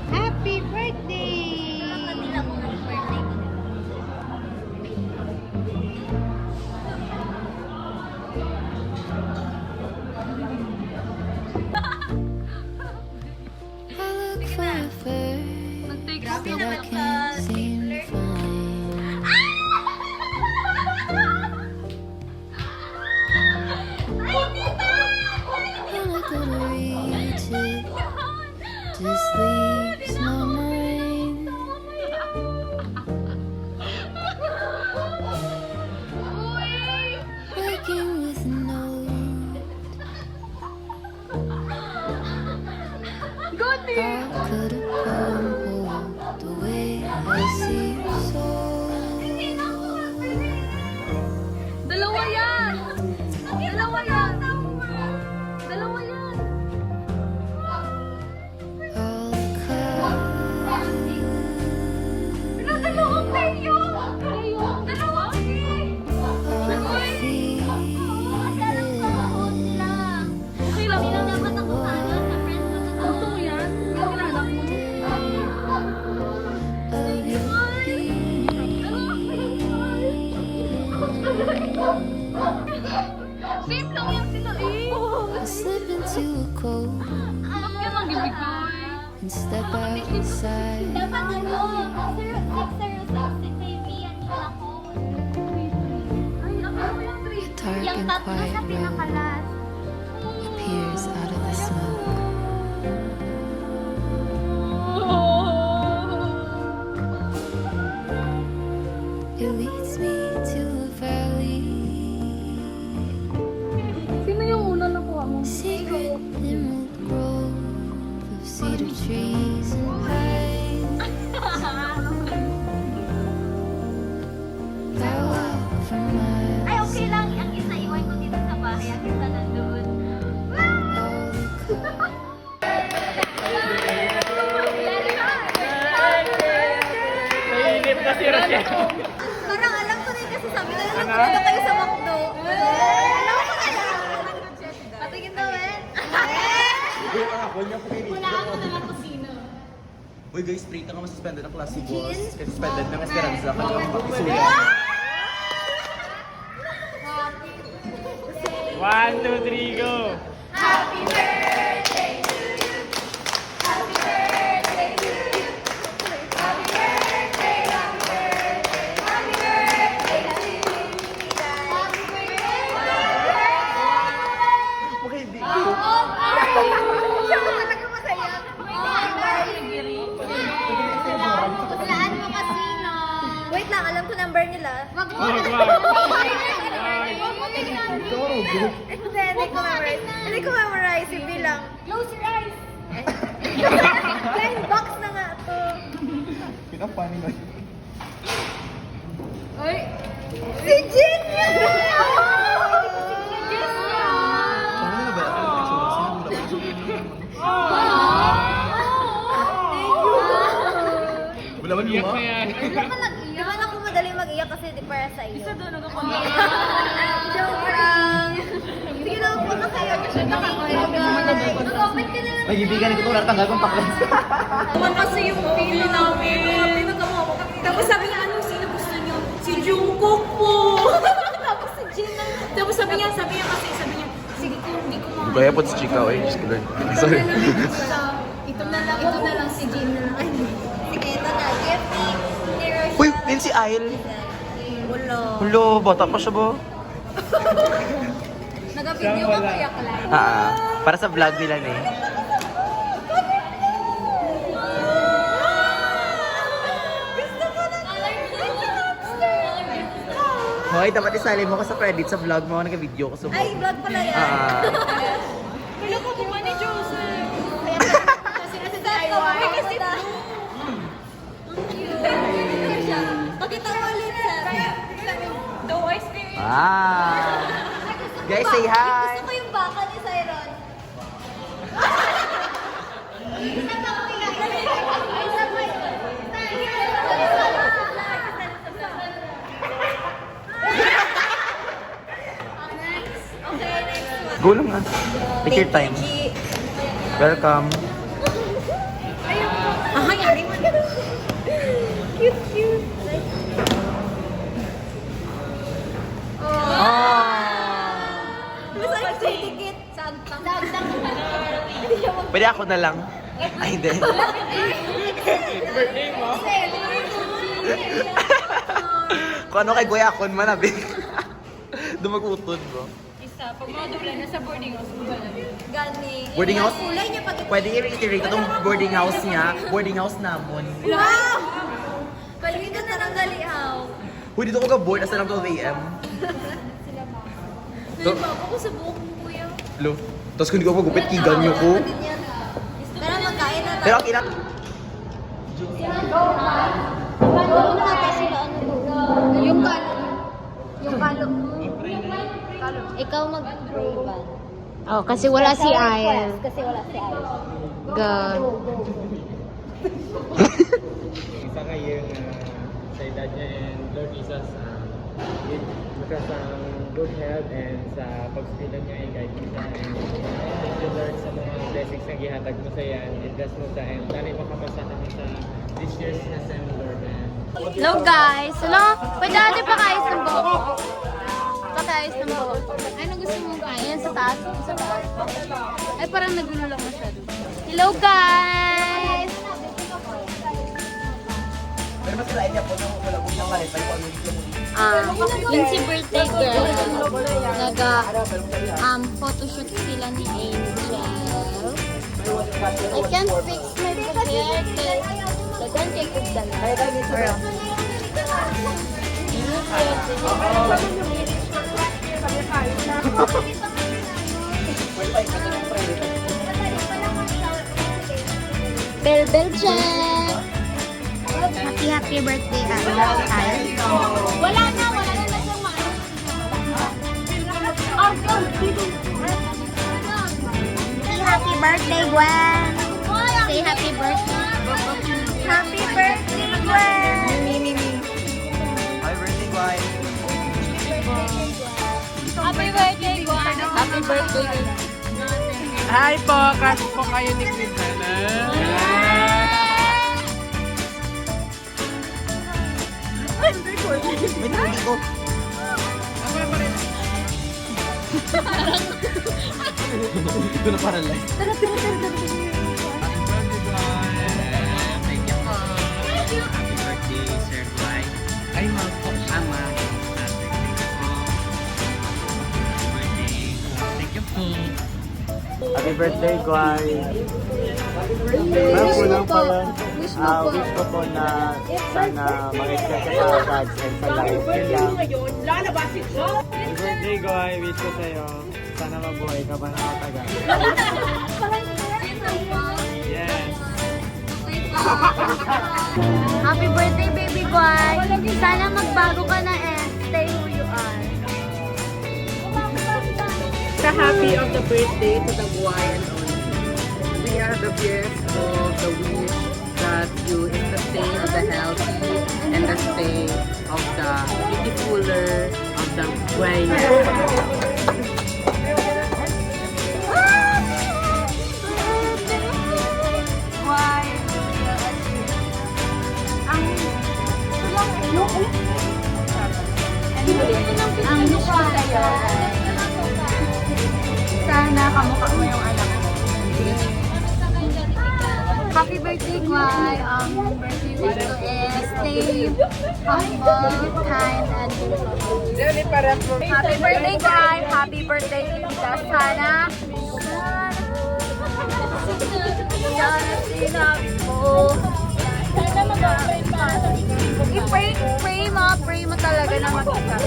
Happy birthday! Nakatila ko ng birthday ko. I look for a first, Grabe but I naman can't ka, seem to find. And I couldn't reach it, just leaves my mind. Waking with no I could have pulled the way I see so. Dalawa yan! Dalawa yan! Dalawa yan! All cut. Dalawang kayo! Dalawa! All feeling. Okay lang. Hindi lang dapat ako sana sa friends ko. Gusto mo yan? Yung kailangan mo. Of your Same lang yan sila eh. I slip into a cold Alam yan ang gibig ko. and step outside. Dapat ano, 0606 si Baby, yan ako. Ay, ako yung 3. Dark Yung and tatlo quiet sa road pinakalas. appears out of the smoke. It leads me to a valley, Sino yung una nakuha mo? secret emerald grove of cedar trees and pines. Bow out for miles. Ay, okay lang. Ang isa iwan ko dito sa bahay. Ang isa nandun. All the Mainit na si Rochelle. Parang alam ko rin kasi sabi ko lang ano kayo sa McDo. Alam ko na lang. Patingin daw eh. Wala ako naman kung sino. Uy guys, straight na nga masuspended ang klase boss. Suspended ng Esperanza. Kanilang makisuya. 1, 2, 3, go! Okay, big deal. Siya ko talaga masaya. Hulaan mo kasi no. Wait lang, alam ko number nila. Wag mo. Wag. Hindi ko memorize. Hindi ko memorize yung bilang. Close your eyes. Blind box na nga to. Pinapani na. Oy. Si Jin! Ano na ba? Wala man yung Di ba lang kung madaling mag-iyak kasi di para sa iyo? Isa doon ako. Joke lang. Sige na po na kayo. Mag-comment ka na lang. Nag-ibigan ko lang tanggal kong paklas. Naman kasi yung pili namin. Pinagawa ko. Tapos sabi niya, anong sino gusto niyo? Si Jungkook po. Tapos si Jin lang. Tapos sabi niya kasi, sige kung hindi ko mga... Kaya po si Chika, eh. Just kidding. Sorry. Ito na lang si Jin na. Ay, Sige, ito na. Gift ni Rochelle. Uy, din si Aisle. Wala. Hello, bata pa siya ba? Nag-video ka kuya Clyde. Para sa vlog nila eh. Hoy, dapat isali mo ko sa credit sa vlog mo. Nag-video ko sa Ay, vlog pala yan. wala ko po ni Joseph. Kasi nasa DIY. Kasi Pakita mo ulit sir. Daw ice cream. Guys, say hi! Gusto ko yung baka ni Siron. Isa pa ko Go lang ah. Take your time. Welcome. Ah, yari mo. Cute, cute. Mas ang ticket. Sagdang. Pwede ako na lang. Ay, hindi. Kung ano kay Guyakon man, abi. Dumag-utod bro. Isa, pag mga dubla na sa boarding house, Gani. Boarding house? Kulay niya pag Pwede i-reiterate itong boarding house niya. Boarding house namon. Wow! Paligid ka na ng galihaw. Uy, dito ko ka-board. Asa lang 12 a.m. Nalibago ko sa buhok mo, kuya. Lo. Tapos kung di ko magupit, kigan niyo ko. Tara, magkain na Pero tayo. ang ina... Ano natin sila, ano? Yung kalo. Yung kalo. Ikaw mag-pray ba? Oh, kasi wala si Ayan. Kasi wala si Ayan. God. Isa kayo sa edad niya and Lord Jesus magkasang good health and sa pagsipilan niya ay guide mo siya and thank you Lord sa mga blessings na gihatag mo sa yan and bless mo siya and dali makapasahan mo sa this year's SM Lord and Hello guys! Hello! Pwede natin pakayos ng buhok. Pakayos ng buhok. Ano gusto mong kain? Sa taas? Sa taas? Ay parang nagulo lang masyado. Hello guys! Pero mas lain niya po nang wala po niyang malipay kung ano dito mo. Yun si birthday girl. Photoshoot sila ni Angel. I can't fix my hair because I can't take it down. Bell check! Happy birthday, Wala na siyang Happy birthday, Gwen! Say happy birthday. Happy birthday, Gwen! Hi, birthday boy. Happy birthday, Gwen! Happy birthday. Hi po! Crush po kayo ni Quintana. May narinig ko. Ito na para live. Thank you po. Happy birthday, Sir Dwight. Ay, mahal po, Ama. Thank you po. Happy birthday, Guay! Ma'am, kulang pa yun. Wish ko po na sana mag-expect ka sa God's and sa life. Yun lang. Happy birthday, Guay! Wish ko sa'yo. Sana mabuhay ka pa na matagal. Yes! Happy birthday, baby boy! Sana magbago ka na and stay who you are. The happy of the birthday to the boy and all. We are the best of the wish that you sustain of the healthy and the stay of the beautifuler of the wellness. Ang mukha sa'yo. Sana kamukha mo yung anak mo. Happy birthday, Kwai! Birthday wish ko is stay humble, kind, and beautiful. Happy birthday, Kwai! Happy birthday, Tita! Sana sinabi mo. Sana mag-pray pa. Pray mo talaga na makita.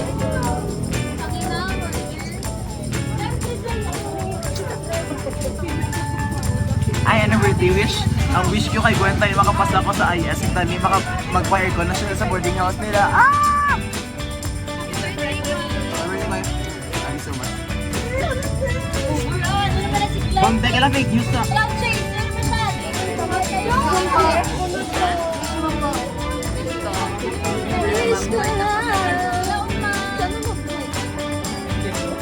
Ay, ano birthday wish? Ang wish ko kay Gwen tayo makapasa ko sa IS at tayo mag-fire ko na sila sa boarding house nila. Ah! Thank you so much. Bang, teka lang, fake news na.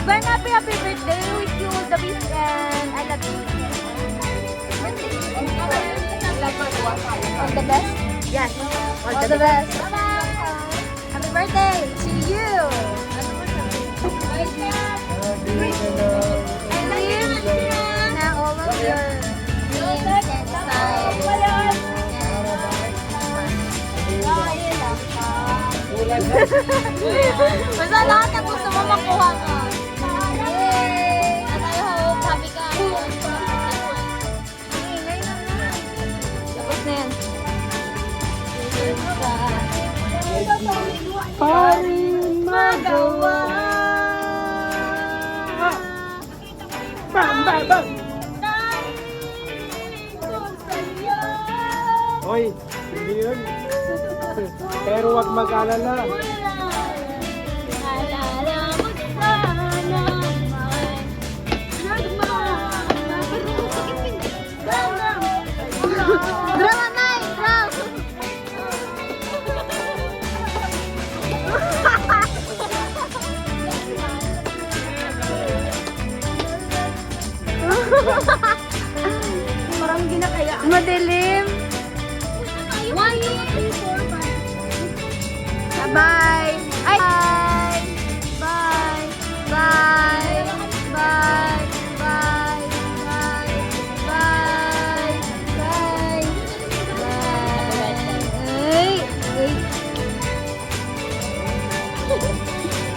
Gwen, happy birthday! Wish you All the best? Yes. All the best. Happy birthday to you! And live na all of your dreams and desires. Basta lahat na gusto mo makuha ka. Yay! At I hope happy ka. Tapos na yan. Paring magawa. Hoy, hindi yun. Pero wag mag-alala. Drama night! Drama! Parang ginakaya. Madilim. 1, 2, 3, 4, 5. Bye! Ay! Bye! Bye! Bye! Bye! Bye! Bye! Bye! Bye! Ay!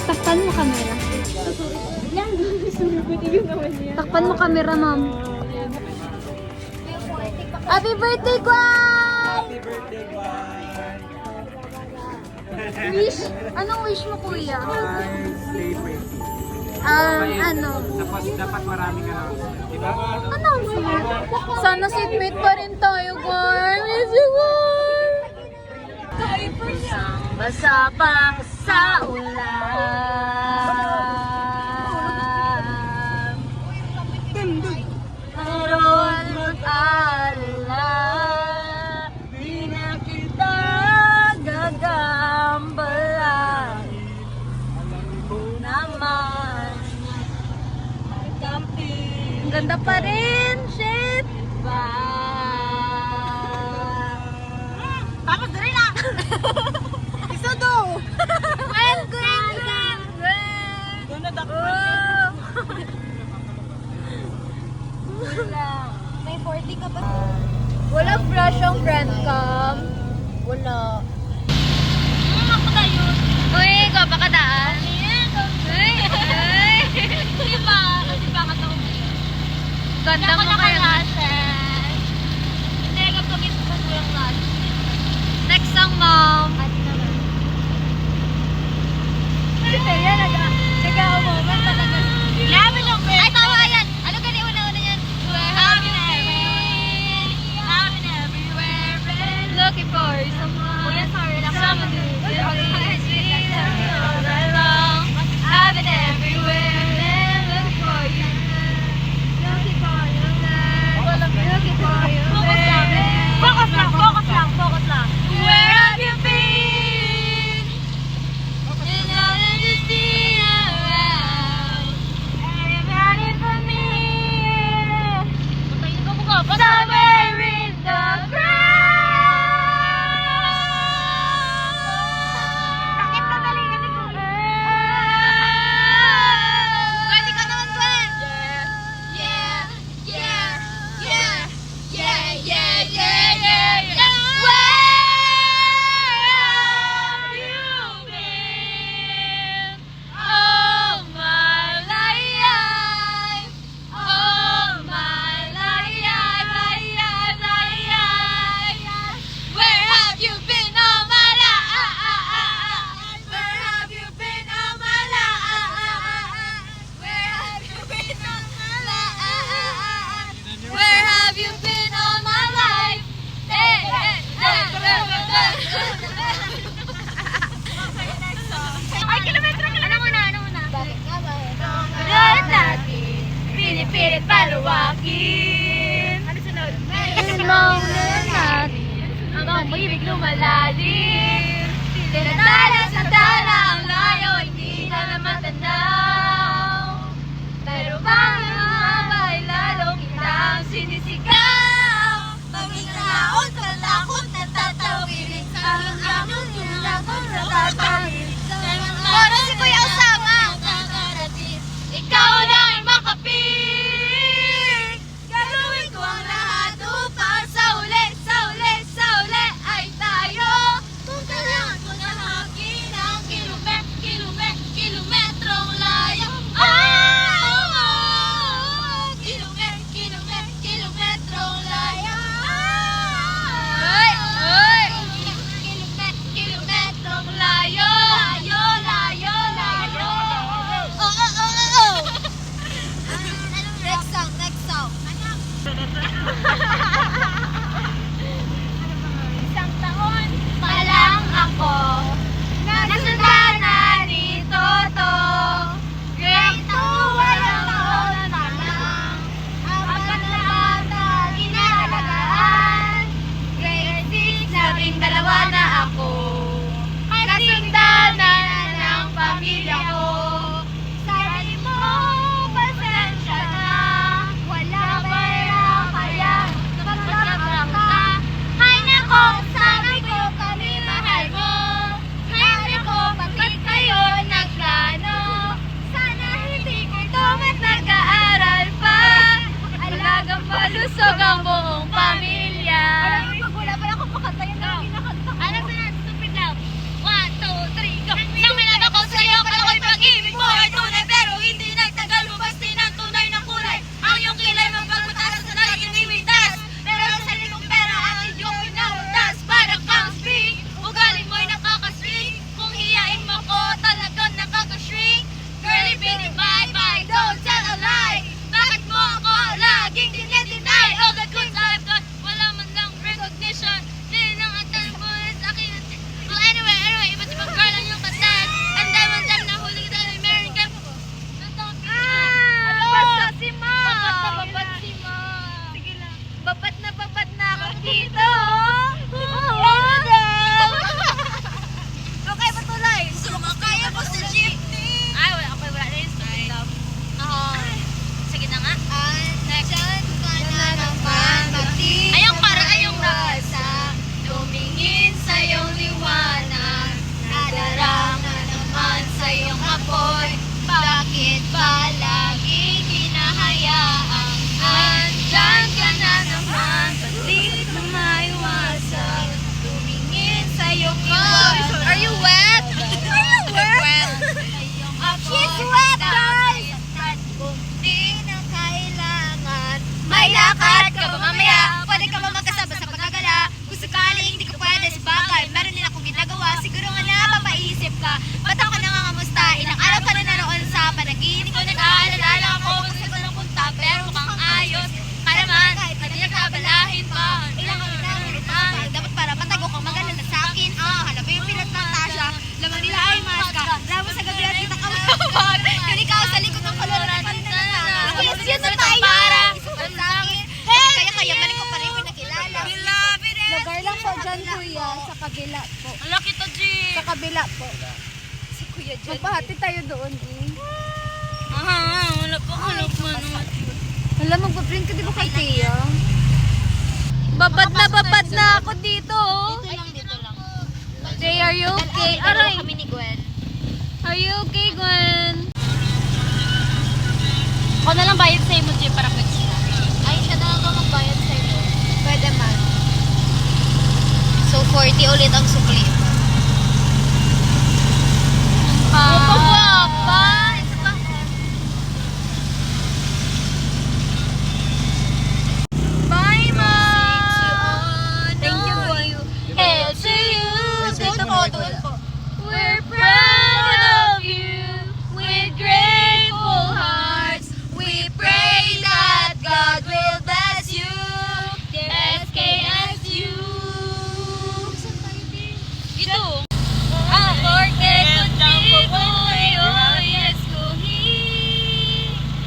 Takpan mo camera. Takpan mo camera, ma'am. Happy birthday, Guay! Happy birthday, Juan! Wish? Anong wish mo, kuya? Stay pretty. Ano? Dapat maraming announcement, di ba? Announcement? Sana seatmate pa rin tayo, girl. Miss you, girl. Basa pa sa ulan. Meron mag-alala, di na kita gagambalan. Alam ko naman, ang ganda pa rin, shit! Tapos dali na! Isudo! Well, green! Doon na dakpan. Wala. May 40 ka ba? Wala brush ang friend cam. Wala. Ako tayo. Uy, ikaw pa kadaan? Uy! Di ba? Kasi baka ito. Ganda mo kaya. Hindi, gagawin ko sa yung lahat. Next song, mom. Yan, nag-a-moment talaga. Ay, tawa yan. Ano gani una-una yan? We're having everywhere. Having everywhere. Looking for someone. Someone to all night long. Having everywhere. Looking for you. Looking for you. Looking for you. Focus lang. Focus lang. Focus lang. Where have you been? And all that you see around. Everybody for me. Somewhere in the crowd. Sakit na talingan ni Pwede ka naman, Gwen. Yeah. Yeah. Yeah. Yeah. Yeah. Yeah. Yeah. Yeah. Where have you been? All my life. All my life. Where have you been all my life? Where have you been all my life? Where have you been all my life? Where have you been all my life? Hey, hey, hey, Ay, kilometro. Ano muna? Bakit nga ba? Doon natin, pinipilit paluwakin. Ano sunod? Sinunod natin, hanggang maibig lumalalim. Tinatala sa tala ang layo, hindi ka na matanaw. Pero bakit lalo kita ang sinisigaw? Maging naon sa lakot na dito. Okay, patuloy. Sumakay ako sa jeepney. Ay, wala na yung stupid love. Sige na nga. Andyan ka na naman, ayong para, ayong rasa. Tumingin sa iyong liwanag. Nadarama naman sa iyong apoy. Bakit ba lagi kinahayaang andyan ka na naman? Ba't mo maiwasan? Tumingin sa iyong liwanag. Are you wet? Are you wet? She's wet, guys! Kung di na kailangan, may lakad ka ba mamaya? Pwede ka ba magkasama sa pagkagala? Kung sakaling di ka pwede sa bagay, meron din akong ginagawa. Siguro nga napapaisip ka. Ba't ako nangangamusta? Ilang araw ka na naroon sa panaginip ko. Nag-aalala ako kung saan ko napunta. Pero mukhang ayos ka naman. Hindi nagkabalahin pa. Ilang araw na naroon. Dapat para matago kang mag-alala sa akin. Hala ba yung pinat ng Tasha? Laman nila ay maska. Ramo sa gabi at kita ka mababag. Yun ikaw sa likod ng kolor na panananga. Yes, na tayo! Isupan sa akin. Kaya manin ko pa rin pinakilala. Lugar lang po dyan, kuya. Sa kabila po. Ang laki to, G. Sa kabila po. Si Kuya Jen. Magpahati tayo doon, eh. Wala pa kulog mo naman. Wala, magpa-print ka di ba kay Tia? Babad na ako dito. Dito lang. Jay, are you okay? Aray. Kami ni Gwen. Are you okay, Gwen? Ako na lang bayad sa emoji para quick sila. Ay, siya na ako magbayad sa'yo. Pwede man. So, 40 ulit ang sukli. Guwapa! Isa pa. Bye, Mom! Thank you. Hail to you! Dito po, doon po. We're proud of you with grateful hearts. We pray that God will bless you. SKSU. Dito. Porque contigo yo escogí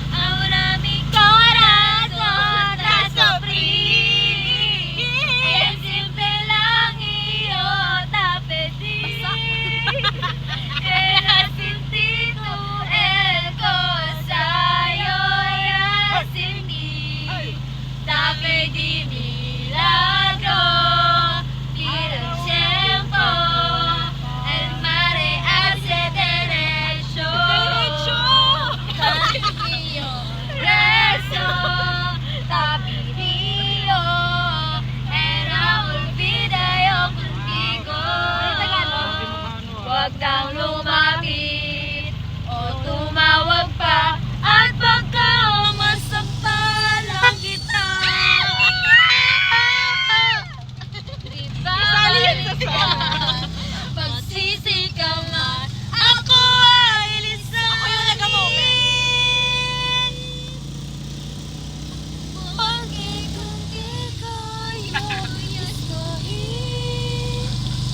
ahora mi corazón a sufrir. El simple lang idiota pedí. Era sin ti tú el cosa yo ya sin ti. Dame di milagro. Tira el tiempo. El mare hace derecho. Contigo rezo. Tapirío. Era olvida yo contigo. Huwag kang lumapit o tumawag pa at baka masampalan kita. Di ba? Pagsisi ka man, ako ay lisanin. Porque contigo yo escogí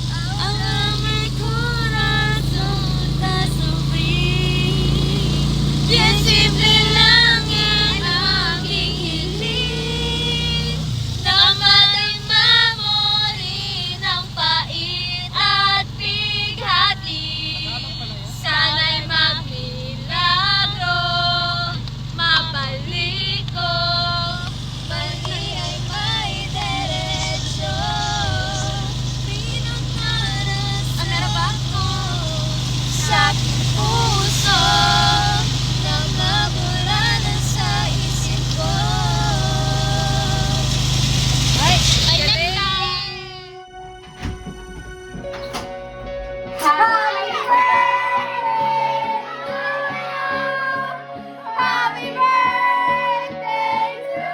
ahora mi corazón a sufrir. Bien simple lang ang aking hiling na maling mamori ng pait at bighati. Sana'y magmilagro, mabalik ko, bali ay may derecho. Pinagkaras ko sa puso na mabura na sa isip ko. Ay, galing! Happy birthday to you.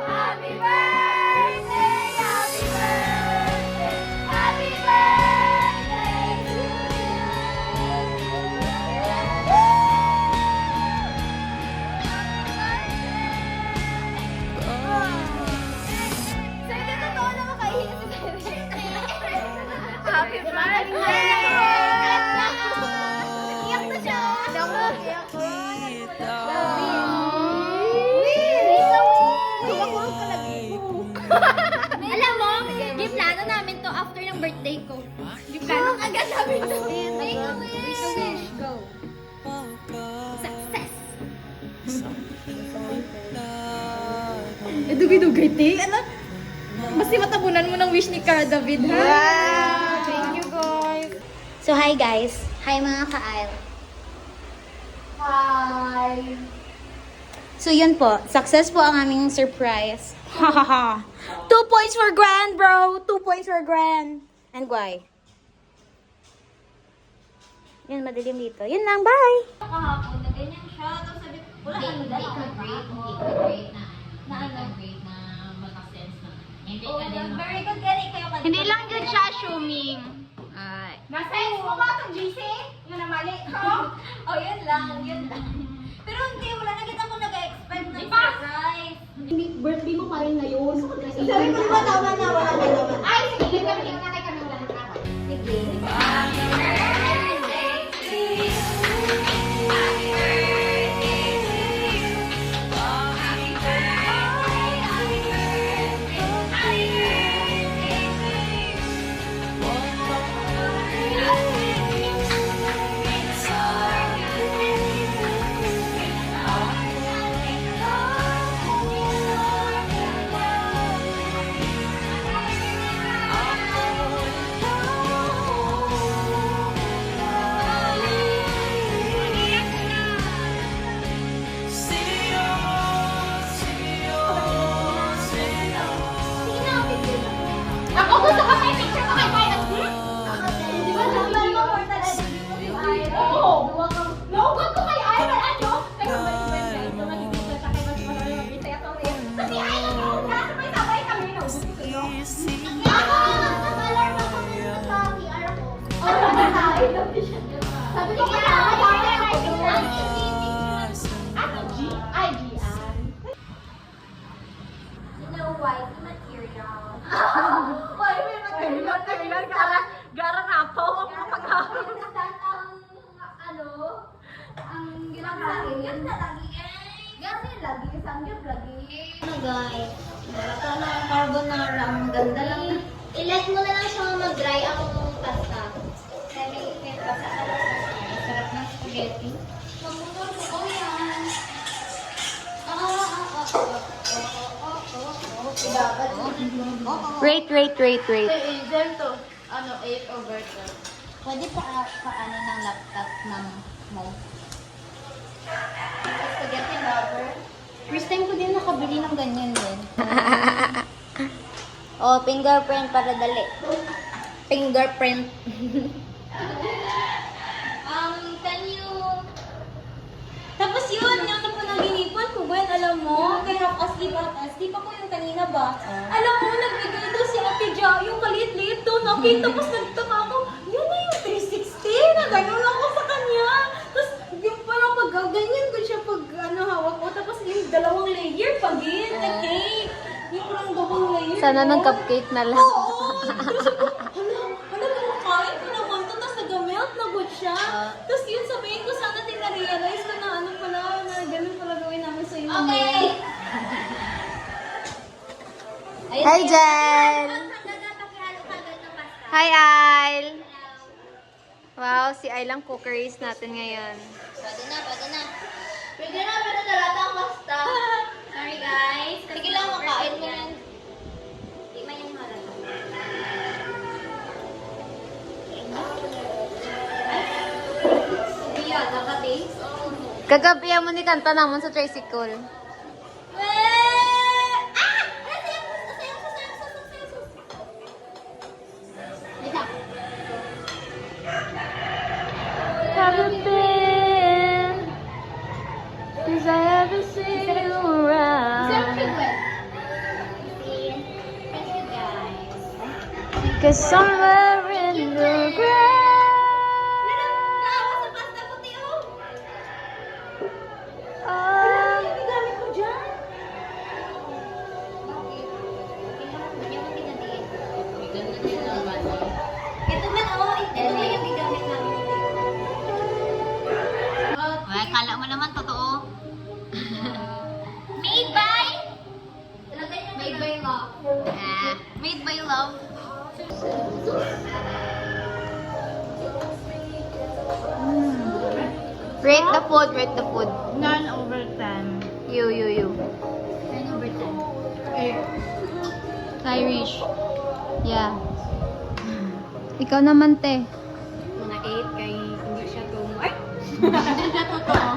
Happy birthday, happy birthday, happy birthday to you. Sige, totoo na makahiya si Happy birthday! Iyak na siya! Iyak ko. Kumakulong ka lagi. Alam mo, giplano namin to after ng birthday ko. Giplano agad namin to. Make a wish. Go. Success. Dugay-dugay, te. Ano? Mas matabunan mo ng wish ni Cara David, ha? Thank you, guys. So, hi guys. Hi mga ka-aisle. Hi. So, yun po. Success po ang aming surprise. Hahaha. 2 points for grand, bro. 2 points for grand. And why? Yun, madilim dito. Yun lang, bye. Kahapon, na ganyan siya. Tapos sabi ko, wala ka grade na makasense na. Very good, gani kayo kanina. Hindi lang yun siya, Shuming. Na-sense mo ba itong GC? Yun ang mali ko? Oh, yun lang. Pero hindi, wala na kita ko nag-expect ng surprise. Birthday mo pa rin ngayon. Sabi ko ba tama na, wala na naman. Ay, sige, kami na kay kami lahat. Sige. Ako gusto ko may picture ko kay Violet. Di ba number mo for talaga? Oo. Naugod ko kay Iron. Ano? Kaya balik-balik. So, magiging sa kay mas marami sa ako rin. Kasi Iron mo na. Sabay-sabay kami. Naugod ko sa'yo. Ako! Nag-alarm ako sa PR ko. Sabi ko kaya ano G? Ay, Gian. White material. Why may material? Gara na po. Ang ginagawa yun na lagi Gani lagi. Sanggap lagi. Ano guys? Ito na ang carbonara. Ang ganda lang. I-let mo na lang siya mag-dry ang pasta. Kaya may pasta ka lang. Sarap ng spaghetti. Magbutor ko yan. Wait. Angel to, 8/12. Pwede paano ng laptop ng mo? Spaghetti lover. First time ko din nakabili ng ganyan din. Oh, fingerprint para dali. Fingerprint. Can you... Tapos yun, yung napanaginipan ko, Gwen, alam mo, kaya half-asleep ako yung kanina ba? Alam mo, nagbigay daw si Ate Ja, yung kaliit-liit doon, okay? Tapos nagtaka ako, yun na yung 360, na gano'n ako sa kanya. Tapos yung parang pag-ganyan ko siya pag hawak ko, tapos yung 2 layer pagin, na cake. Yung parang 2 layer. Sana no? ng cupcake na lang. Oo! Tapos ako, kumakain ko naman to, tapos nag-melt na good siya. Tapos yun, sabihin ko, sana tina-realize ko na ano pala, na ganun pala gawin namin sa iyo. Okay! Hi, Jen! Hi, Ail! Wow, si Ail ang cookeries natin ngayon. Pwede na. Pwede na, pero nalata ang pasta. Sorry guys. Sige lang, makain mo yan. Di man yung halata. Hindi yan, nakataste. Kagabihan mo ni kanta naman sa tricycle. Haven't been, 'cause I haven't seen you around. Thank you guys. 'Cause somewhere in the ground. Naawa sa pasta puti oh. Oh, Ano yung gamit mo dyan? Bakit? Ito man oh. Ito na yung gamit namin. Ay, kala mo naman totoo. Made by? Made by Made by love. Rate the food, rate the food. 9 over 10. You. 10 over 10. Irish. Yeah. Ikaw naman, te. Mga 8 kay hindi siya tong... Ay! Hindi siya totoo.